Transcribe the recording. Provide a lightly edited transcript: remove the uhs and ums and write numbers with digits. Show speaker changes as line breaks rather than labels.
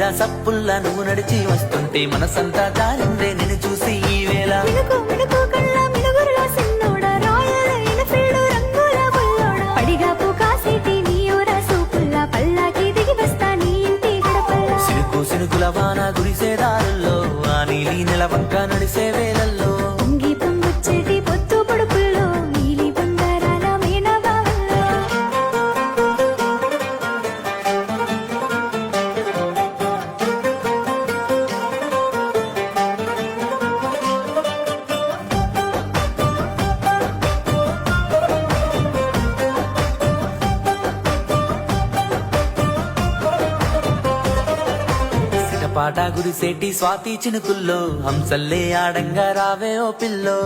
మీద సప్పుల్లా నువ్వు నడిచి వస్తుంటే మనసంతా జారిందే నిన్ను చూసి ఈ వేళ
మినుకు మినుకు కళ్ళ మినుగురులా సిన్నోడా రాయల ఎనఫీల్డ్ రంగుల బుల్లోడా పడిగాపు కాసేటి నీ ఊరా సూపుల్లా పల్లాకి దిగి వస్తా నీ ఇంటి గడపల్లా
సినుకు సినుకుల వాన గురిసే దారుల్లో ఆ నీలి నెలవంక నడిసే వేళల్లో
పొంగి పొంగొచ్చేటి పొత్తు పొడుపుల్లో నీలి బంగారాల మేనబావల్లో
పాట గురిసేటి స్వాతి చినుకుల్లో హంసల్లే ఆడంగా రావే ఓ పిల్లో